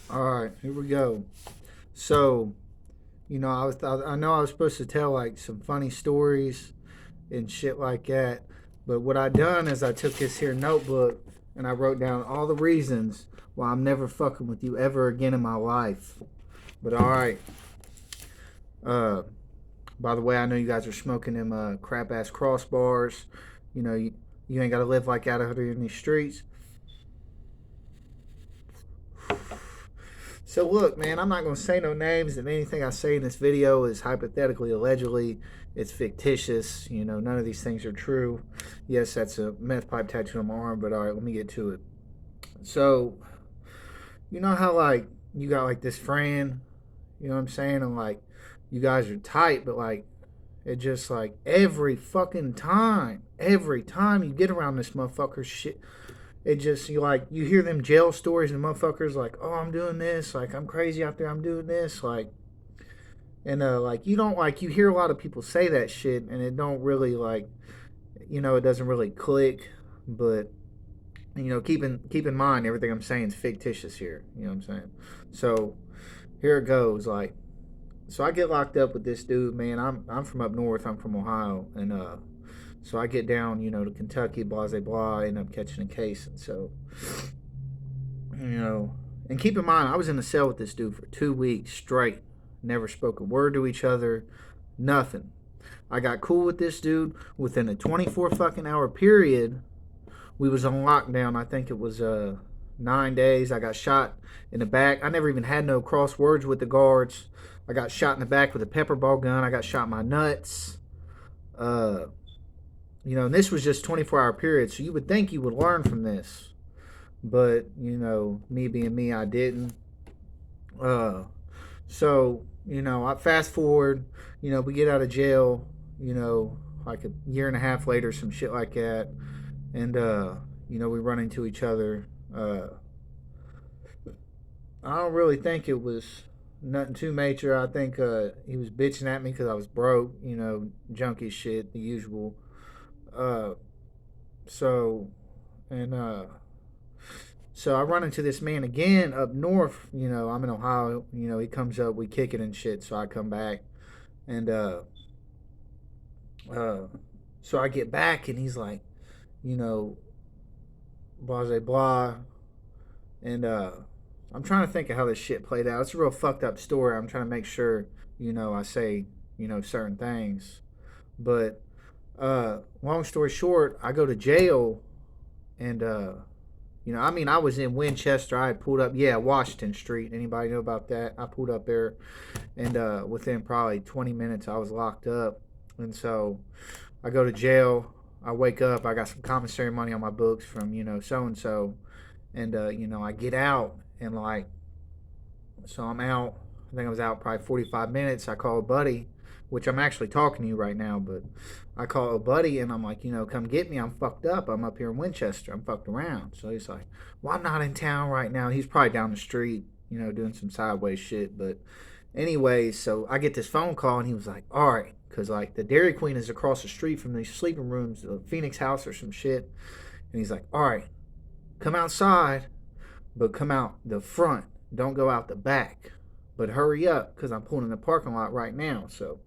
All right, here we go. So, I know I was supposed to tell like some funny stories and shit like that, but what I done is I took this here notebook and I wrote down all the reasons why I'm never fucking with you ever again in my life. But all right. Uh, by the way, I know you guys are smoking them crap ass crossbars. You know, you ain't got to live like out here in these streets. So look, man, I'm not gonna say no names, and anything I say in this video is hypothetically, allegedly, it's fictitious. You know, none of these things are true. Yes, that's a meth pipe tattoo on my arm, but all right, let me get to it. So, you know how like you got like this friend, you know what I'm saying, and like you guys are tight, but like it just like every time you get around this motherfucker shit, it just you hear them jail stories and motherfuckers like, oh, I'm doing this, like I'm crazy out there, I'm doing this, like, and like you don't like you hear a lot of people say that shit and it don't really like, it doesn't really click, but keep in mind everything I'm saying is fictitious here. You know what I'm saying? So here it goes. Like, so I get locked up with this dude, man. I'm from up north. I'm from Ohio, and so I get down, to Kentucky, blah blah blah. I end up catching a case, and so you know, and keep in mind, I was in the cell with this dude for 2 weeks straight. Never spoke a word to each other, nothing. I got cool with this dude within a 24 fucking hour period. We was on lockdown. I think it was 9 days. I got shot in the back. I never even had no cross words with the guards. I got shot in the back with a pepper ball gun. I got shot in my nuts. Uh, and this was just 24-hour period. So you would think you would learn from this, but me being me, I didn't. Uh, so I fast forward. We get out of jail. Like a year and a half later, some shit like that, and we run into each other. I don't really think it was nothing too major. I think he was bitching at me because I was broke. Junkie shit, the usual. Uh, so and So I run into this man again up north. I'm in Ohio. He comes up, we kick it and shit. So I come back, and uh, so I get back, and he's like, you know, blah blah blah, and I'm trying to think of how this shit played out. It's a real fucked up story. I'm trying to make sure, I say, certain things. But long story short, I go to jail, and I was in Winchester. I had pulled up, yeah, Washington Street. Anybody know about that? I pulled up there, and within probably 20 minutes, I was locked up. And so I go to jail. I wake up. I got some commissary money on my books from, so and so. And, I get out, and like, so I'm out. I think I was out probably 45 minutes. I call a buddy, which I'm actually talking to you right now, but I call a buddy and I'm like, come get me. I'm fucked up. I'm up here in Winchester. I'm fucked around. So he's like, well, I'm not in town right now. He's probably down the street, doing some sideways shit. But anyway, so I get this phone call and he was like, all right, because like the Dairy Queen is across the street from these sleeping rooms, the Phoenix House or some shit. And he's like, all right, come outside, but come out the front. Don't go out the back. But hurry up, because I'm pulling in the parking lot right now. So,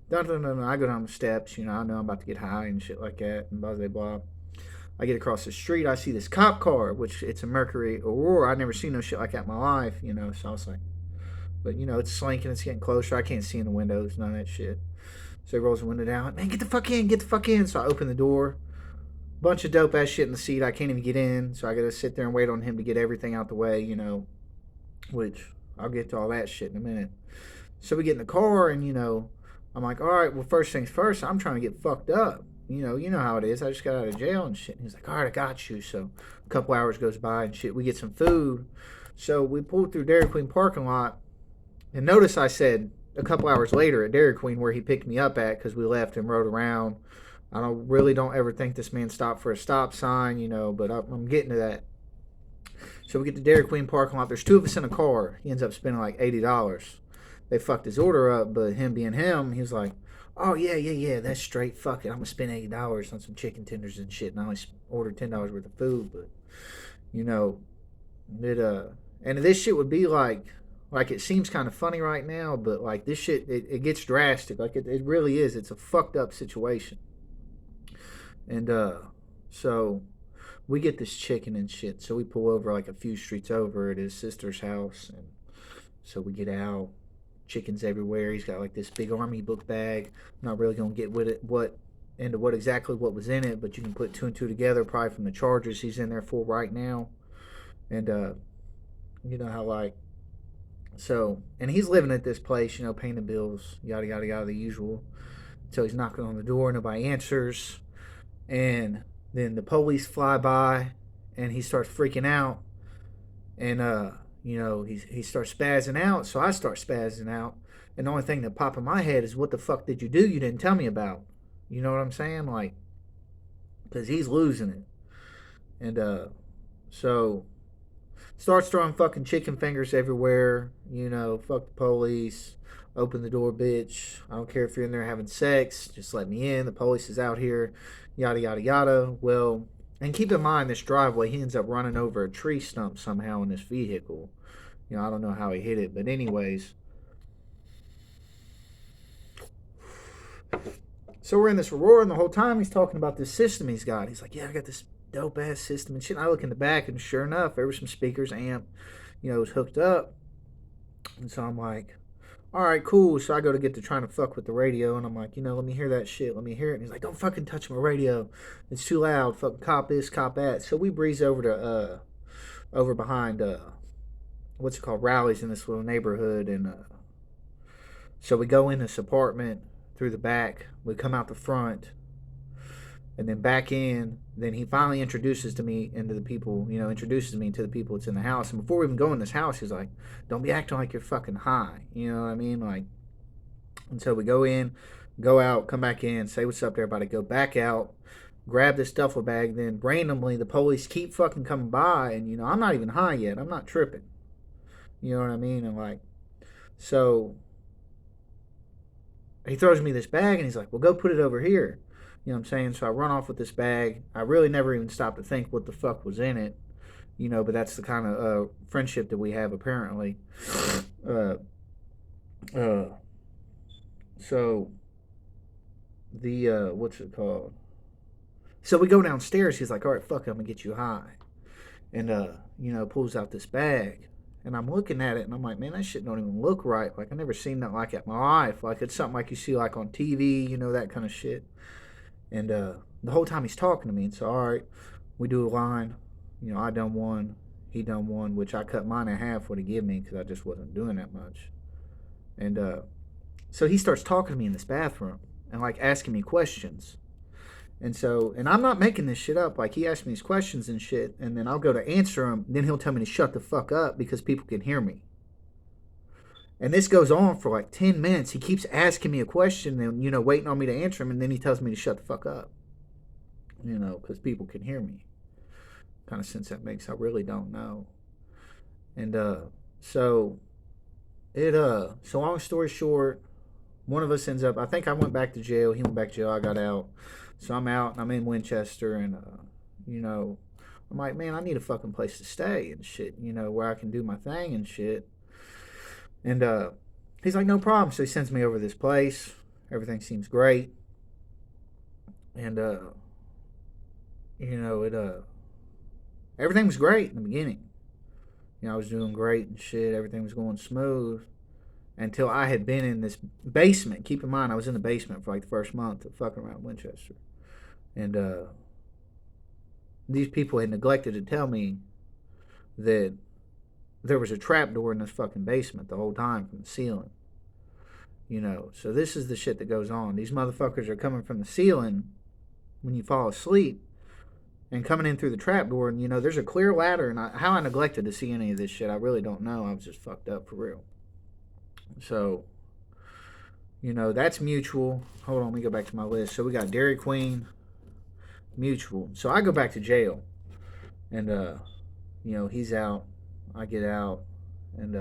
dun, dun, dun, dun, I go down the steps. I know I'm about to get high and shit like that, and blah, blah, blah. I get across the street. I see this cop car, which it's a Mercury Aurora. I've never seen no shit like that in my life, So I was like, but, it's slinking. It's getting closer. I can't see in the windows, none of that shit. So he rolls the window down. Man, get the fuck in. Get the fuck in. So I open the door. Bunch of dope ass shit in the seat. I can't even get in. So I got to sit there and wait on him to get everything out the way, which I'll get to all that shit in a minute. So we get in the car, and I'm like, all right, well, first things first, I'm trying to get fucked up. You know how it is. I just got out of jail and shit. And he's like, all right, I got you. So a couple hours goes by and shit. We get some food. So we pulled through Dairy Queen parking lot, and notice I said a couple hours later at Dairy Queen where he picked me up at, because we left and rode around. I don't ever think this man stopped for a stop sign, but I'm getting to that. So we get to Dairy Queen parking lot. There's two of us in a car. He ends up spending like $80. They fucked his order up, but him being him, he's like, oh, yeah, that's straight. Fuck it. I'm going to spend $80 on some chicken tenders and shit. And I only ordered $10 worth of food. But, it And this shit would be like it seems kind of funny right now, but like this shit, it gets drastic. Like it really is. It's a fucked up situation. And so we get this chicken and shit. So we pull over like a few streets over at his sister's house, and so we get out. Chickens everywhere. He's got like this big army book bag. I'm not really gonna get with it what exactly what was in it, but you can put two and two together, probably from the charges he's in there for right now. And you know how like so, and he's living at this place, you know, paying the bills, yada yada yada, the usual. So he's knocking on the door, nobody answers, and then the police fly by, and he starts freaking out, and you know, he starts spazzing out. So I start spazzing out, and the only thing that popped in my head is, what the fuck did you do? You didn't tell me about. You know what I'm saying? Like, because he's losing it, and so starts throwing fucking chicken fingers everywhere. You know, fuck the police. Open the door, bitch. I don't care if you're in there having sex. Just let me in. The police is out here. Yada, yada, yada. Well, and keep in mind, this driveway, he ends up running over a tree stump somehow in this vehicle. You know, I don't know how he hit it. But, anyways. So we're in this roar, and the whole time he's talking about this system he's got. He's like, yeah, I got this dope ass system and shit. And I look in the back, and sure enough, there were some speakers, amp, you know, it was hooked up. And so I'm like, all right, cool. So I go to get to trying to fuck with the radio, and I'm like, you know, let me hear that shit. Let me hear it. And he's like, don't fucking touch my radio. It's too loud. Fucking cop this, cop that. So we breeze over to over behind what's it called, Rallies in this little neighborhood, and so we go in this apartment through the back. We come out the front, and then back in. Then he finally introduces me to the people that's in the house. And before we even go in this house, he's like, don't be acting like you're fucking high. You know what I mean? Like, and so we go in, go out, come back in, say what's up to everybody, go back out, grab this duffel bag. Then randomly, the police keep fucking coming by, and, you know, I'm not even high yet. I'm not tripping. You know what I mean? And, like, so he throws me this bag, and he's like, well, go put it over here. You know what I'm saying? So I run off with this bag. I really never even stopped to think what the fuck was in it. You know, but that's the kind of friendship that we have, apparently. Uh, uh, so the what's it called? So we go downstairs. He's like, all right, fuck it, I'm gonna get you high. And you know, pulls out this bag. And I'm looking at it, and I'm like, man, that shit don't even look right. Like, I never seen that like it in my life. Like, it's something like you see like on TV, you know, that kind of shit. And the whole time he's talking to me. And so, all right, we do a line. You know, I done one, he done one, which I cut mine in half what he give me because I just wasn't doing that much. And so he starts talking to me in this bathroom and like asking me questions. And so, and I'm not making this shit up. Like, he asks me these questions and shit, and then I'll go to answer him. Then he'll tell me to shut the fuck up because people can hear me. And this goes on for like 10 minutes. He keeps asking me a question and, you know, waiting on me to answer him. And then he tells me to shut the fuck up, you know, because people can hear me. Kind of sense that makes, I really don't know. And so so long story short, one of us ends up, I think I went back to jail. He went back to jail. I got out. So I'm out, and I'm in Winchester, and, you know, I'm like, man, I need a fucking place to stay and shit, you know, where I can do my thing and shit. And he's like, no problem. So he sends me over to this place. Everything seems great. And, you know, everything was great in the beginning. You know, I was doing great and shit. Everything was going smooth until I had been in this basement. Keep in mind, I was in the basement for like the first month of fucking around Winchester. And these people had neglected to tell me that there was a trap door in this fucking basement the whole time from the ceiling. You know, so this is the shit that goes on. These motherfuckers are coming from the ceiling when you fall asleep and coming in through the trap door. And, you know, there's a clear ladder. And how I neglected to see any of this shit, I really don't know. I was just fucked up for real. So, you know, that's mutual. Hold on, let me go back to my list. So we got Dairy Queen, mutual. So I go back to jail. And, you know, he's out. I get out. And,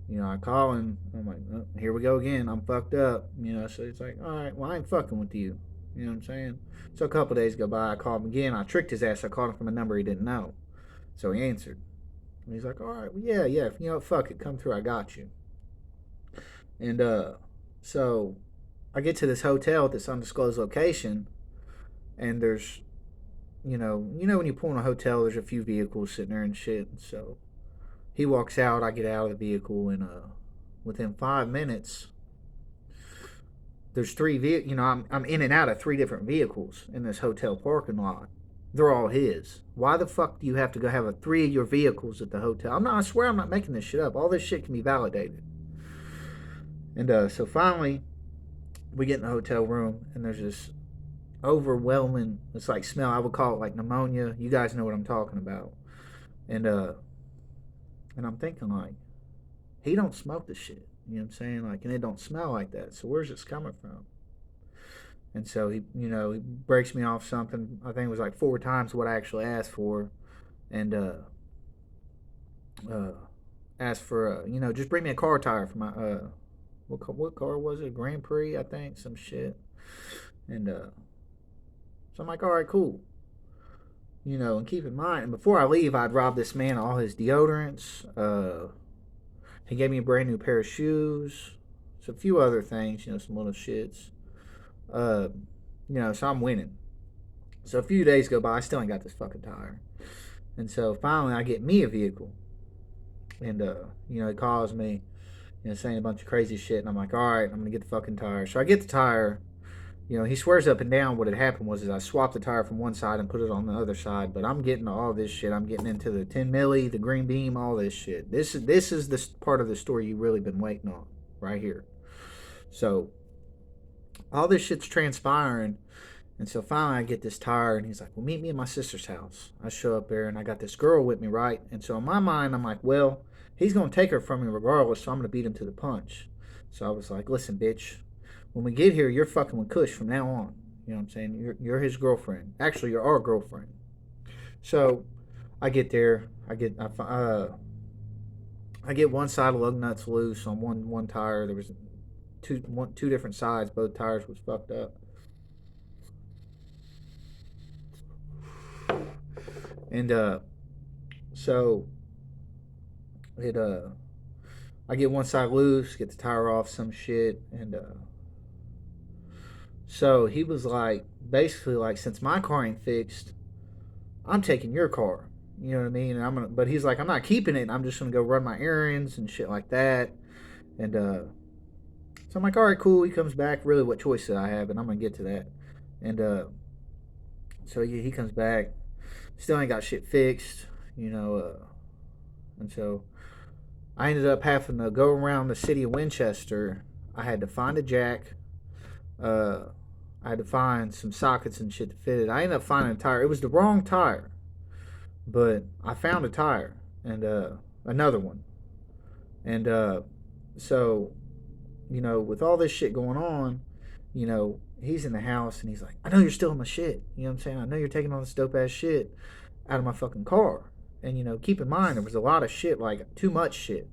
you know, I call him. I'm like, oh, here we go again. I'm fucked up. You know, so he's like, all right, well, I ain't fucking with you. You know what I'm saying? So a couple days go by. I called him again. I tricked his ass. I called him from a number he didn't know. So he answered. And he's like, all right, well, yeah, you know, fuck it, come through, I got you. And so I get to this hotel at this undisclosed location, and there's, when you pull in a hotel, there's a few vehicles sitting there and shit. And so he walks out, I get out of the vehicle, and within 5 minutes, there's three vehicles. I'm in and out of three different vehicles in this hotel parking lot. They're all his. Why the fuck do you have to go have three of your vehicles at the hotel? I swear I'm not making this shit up. All this shit can be validated. And so finally, we get in the hotel room, and there's this overwhelming, it's like smell. I would call it like pneumonia. You guys know what I'm talking about. And I'm thinking like, he don't smoke the shit. You know what I'm saying? Like, and it don't smell like that. So where's this coming from? And so he breaks me off something. I think it was like 4 times what I actually asked for, and asked for just bring me a car tire for my what car was it? Grand Prix, I think, some shit. And so I'm like, all right, cool. And keep in mind, and before I leave, I'd robbed this man all his deodorants. He gave me a brand new pair of shoes. So a few other things, some little shits. So I'm winning. So a few days go by, I still ain't got this fucking tire. And so finally I get me a vehicle. And, he calls me, saying a bunch of crazy shit. And I'm like, all right, I'm going to get the fucking tire. So I get the tire. He swears up and down what had happened was I swapped the tire from one side and put it on the other side. But I'm getting all this shit. I'm getting into the 10 milli, the green beam, all this shit. This is the part of the story you've really been waiting on right here. So all this shit's transpiring. And so finally I get this tire, and he's like, well, meet me at my sister's house. I show up there, and I got this girl with me, right? And so in my mind, I'm like, well, he's going to take her from me regardless, so I'm going to beat him to the punch. So I was like, listen, bitch, when we get here, you're fucking with Kush from now on. You know what I'm saying? You're his girlfriend. Actually, you're our girlfriend. So I get there. I get one side of lug nuts loose on one tire. There was two different sides. Both tires was fucked up. And so it I get one side loose, get the tire off, some shit, and so he was like, basically like, since my car ain't fixed, I'm taking your car. You know what I mean? And but he's like, I'm not keeping it. I'm just gonna go run my errands and shit like that. And so I'm like, all right, cool. He comes back. Really, what choice did I have? And I'm gonna get to that. And so he comes back. Still ain't got shit fixed, and so I ended up having to go around the city of Winchester. I had to find a jack. I had to find some sockets and shit to fit it. I ended up finding a tire. It was the wrong tire, but I found a tire and another one. And so, with all this shit going on, he's in the house, and he's like, I know you're stealing my shit. You know what I'm saying? I know you're taking all this dope ass shit out of my fucking car. And, keep in mind, there was a lot of shit, like too much shit.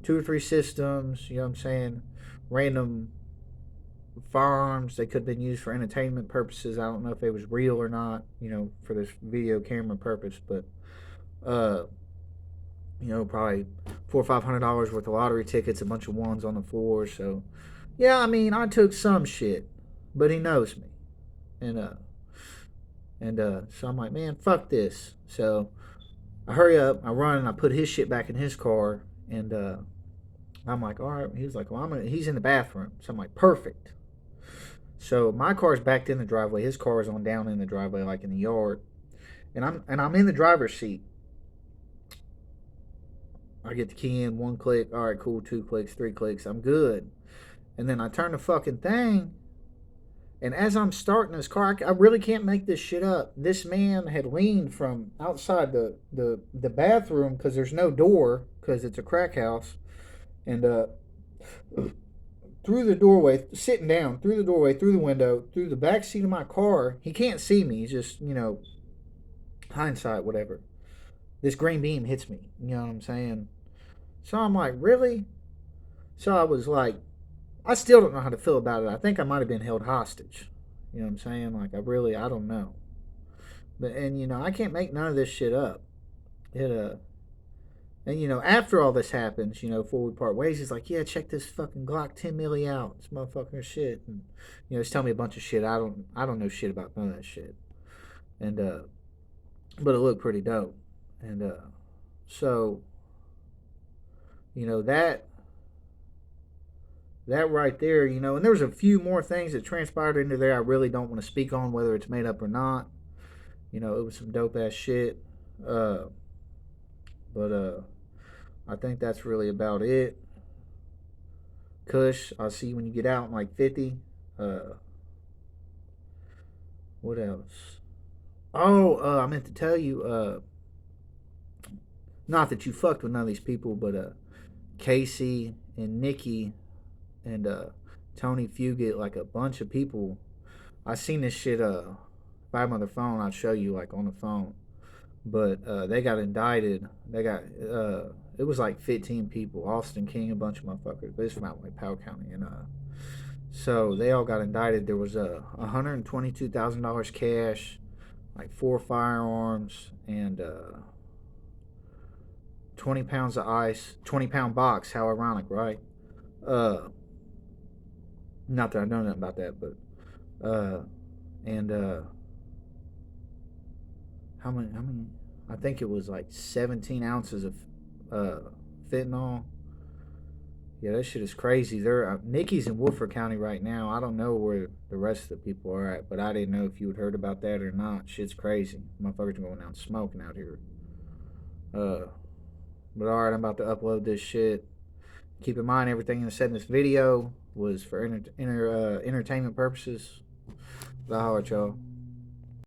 2 or 3 systems, you know what I'm saying? Random firearms. They could have been used for entertainment purposes. I don't know if they was real or not, for this video camera purpose. But, probably $400 or $500 worth of lottery tickets, a bunch of ones on the floor. So, yeah, I mean, I took some shit. But he knows me. And so I'm like, man, fuck this. So I hurry up, I run, and I put his shit back in his car. And I'm like, all right. He's like, well, he's in the bathroom. So I'm like, perfect. So my car's backed in the driveway. His car is on down in the driveway, like in the yard. And I'm in the driver's seat. I get the key in, 1 click. All right, cool. 2 clicks, 3 clicks. I'm good. And then I turn the fucking thing. And as I'm starting this car, I really can't make this shit up. This man had leaned from outside the bathroom, because there's no door, because it's a crack house. And through the doorway, sitting down, through the doorway, through the window, through the back seat of my car. He can't see me. He's just, hindsight, whatever. This green beam hits me. You know what I'm saying? So I'm like, really? So I was like, I still don't know how to feel about it. I think I might have been held hostage. You know what I'm saying? Like, I don't know. But, and, I can't make none of this shit up. And after all this happens, before we part ways, he's like, "Yeah, check this fucking Glock 10 milli out. This motherfucker shit." And he's telling me a bunch of shit. I don't know shit about none of that shit. And but it looked pretty dope. And so that right there, and there's a few more things that transpired into there. I really don't want to speak on whether it's made up or not. It was some dope ass shit. Uh, but I think that's really about it. Kush, I'll see you when you get out in like 50. Uh, what else? Oh, I meant to tell you, not that you fucked with none of these people, but Casey and Nikki and Tony Fugit, like a bunch of people. I seen this shit by my other phone. I'll show you like on the phone. But they got indicted. They got it was like 15 people. Austin King, a bunch of motherfuckers. But it's from out like Powell County, and so they all got indicted. There was $122,000 cash, like 4 firearms, and 20 pounds of ice, 20-pound box. How ironic, right? Uh, Not that I know nothing about that, but and how many? How many? I think it was like 17 ounces of fentanyl. Yeah, that shit is crazy. They're Nikki's in Woodford County right now. I don't know where the rest of the people are at, but I didn't know if you had heard about that or not. Shit's crazy. Motherfuckers going out smoking out here. Uh, but all right, I'm about to upload this shit. Keep in mind, everything I said in this video was for entertainment purposes. I'll holler at y'all.